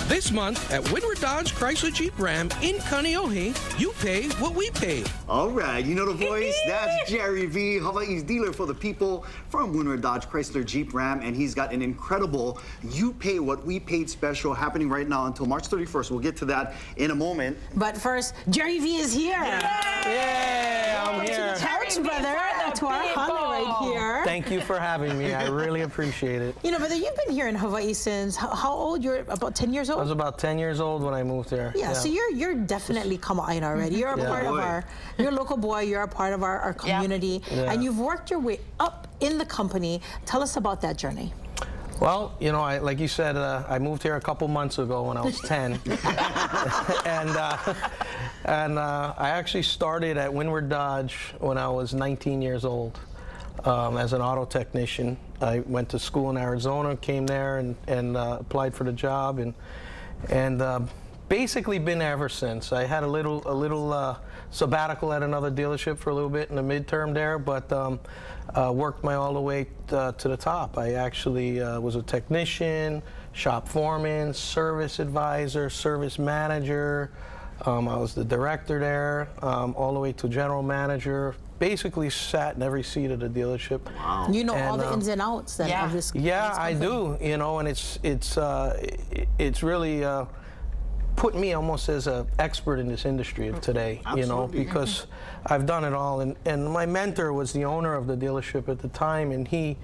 This month at Windward Dodge Chrysler Jeep Ram in Kaneohe, you pay what we pay. All right, you know the voice. That's Jerry V, Hawaii's dealer for the people from Windward Dodge Chrysler Jeep Ram, and he's got an incredible You Pay What We Paid special happening right now until March 31st. We'll get to that in a moment. But first, Jerry V is here. Yeah, I'm here. Couch brother to our Holly right here. Thank you for having me. I really appreciate it. You know, brother, you've been here in Hawaii since how old? You're about 10 years old? I was about 10 years old when I moved here. Yeah, so you're definitely Kama'aina already. You're a part of you're a local boy, you're a part of our community, and you've worked your way up in the company. Tell us about that journey. Well, you know, like you said, I moved here a couple months ago when I was 10. and I actually started at Windward Dodge when I was 19 years old as an auto technician. I went to school in Arizona, came there and applied for the job, and basically been there ever since. I had a little sabbatical at another dealership for a little bit in the midterm there, but worked my all the way to the top. I actually was a technician, shop foreman, service advisor, service manager. I was the director there, all the way to general manager. Basically sat in every seat of the dealership. Wow. You know all the ins and outs then of this. Yeah, I do. You know, and it's really put me almost as an expert in this industry of today. Absolutely. You know, because I've done it all. And my mentor was the owner of the dealership at the time, and he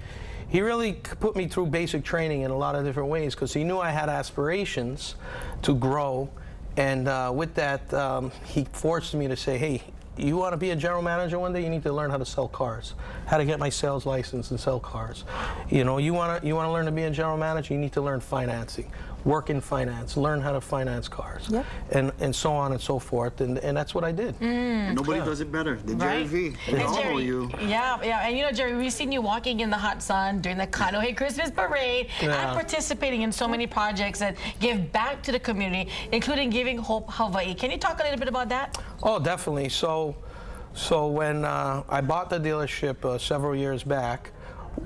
really put me through basic training in a lot of different ways because he knew I had aspirations to grow. And with that, he forced me to say, hey, you want to be a general manager one day, you need to learn how to sell cars, how to get my sales license and sell cars. You know, you want to learn to be a general manager, you need to learn financing, work in finance, learn how to finance cars, and so on and so forth, and that's what I did. Nobody does it better than Jerry V. And Jerry, and you know, Jerry, we've seen you walking in the hot sun during the Kaneohe Christmas Parade and participating in so many projects that give back to the community, including Giving Hope Hawaii. Can you talk a little bit about that? Oh, definitely. So when I bought the dealership several years back,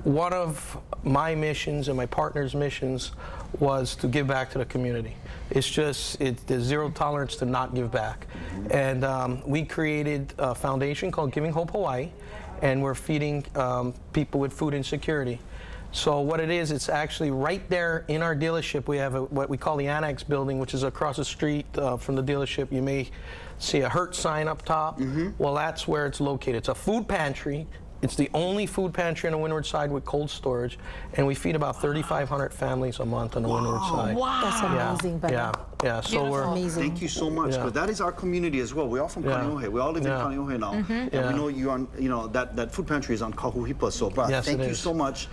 one of my missions and my partner's missions was to give back to the community. There's zero tolerance to not give back. And we created a foundation called Giving Hope Hawaii, and we're feeding people with food insecurity. So what it is, it's actually right there in our dealership. We have what we call the Annex building, which is across the street from the dealership. You may see a Hurt sign up top. Well, that's where it's located. It's a food pantry. It's the only food pantry on the Windward side with cold storage, and we feed about 3,500 families a month on the Windward side. Wow, that's amazing. Yeah. So we're amazing. Thank you so much, because that is our community as well. We're all from Kaneohe. We all live in Kaneohe now, and we know you on. You know that food pantry is on Kahuhipa. So, thank you so much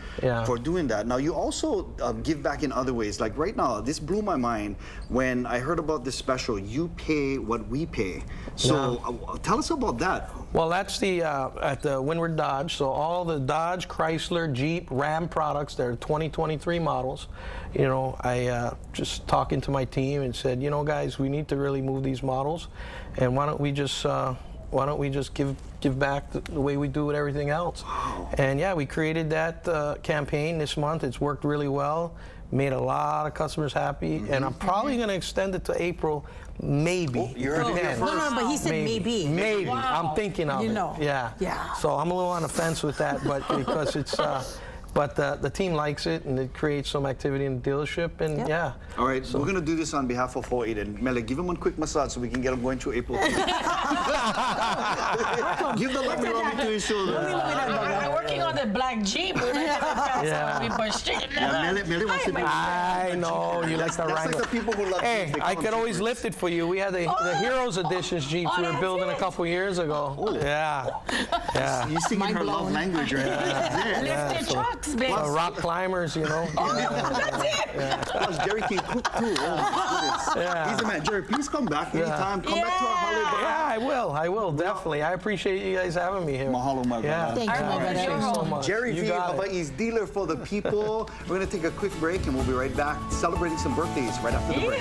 for doing that. Now, you also give back in other ways. Like right now, this blew my mind when I heard about this special. You pay what we pay. So, tell us about that. Well, that's at the Windward Dodge. So all the Dodge, Chrysler, Jeep, Ram products, they're 2023 models. You know, I just talking to my team and said, you know, guys, we need to really move these models, and why don't we just give back the way we do with everything else? And yeah, we created that campaign this month. It's worked really well. Made a lot of customers happy, and I'm probably going to extend it to April, maybe. Oh, you heard it here first. No, but he said maybe. Maybe. Wow. I'm thinking of it. Yeah. So I'm a little on the fence with that, but because it's, but the team likes it, and it creates some activity in the dealership, and All right, so we're going to do this on behalf of 4-8, and Mele, give him one quick massage so we can get him going to April. Give the lovely rubber to his shoulder. I'm working on the black Jeep. Mele wants to be. I know, you like the That's like the people who love Hey, I could always lift it for you. We had the Heroes Editions Jeeps we were building a couple years ago. Yeah. You're singing her love language right now. Lift your trucks, bitch. Rock climbers, you know. That's it. Plus, Jerry can cook too. Oh my goodness. He's a man. Jerry, please come back anytime. Come back to our holiday. Yeah, I will, definitely. I appreciate you guys having me here. Mahalo, my brother. Thank you, my brother. Thank you so much. Jerry V, Hawaii's dealer for the people. We're going to take a quick break, and we'll be right back celebrating some birthdays right after the break.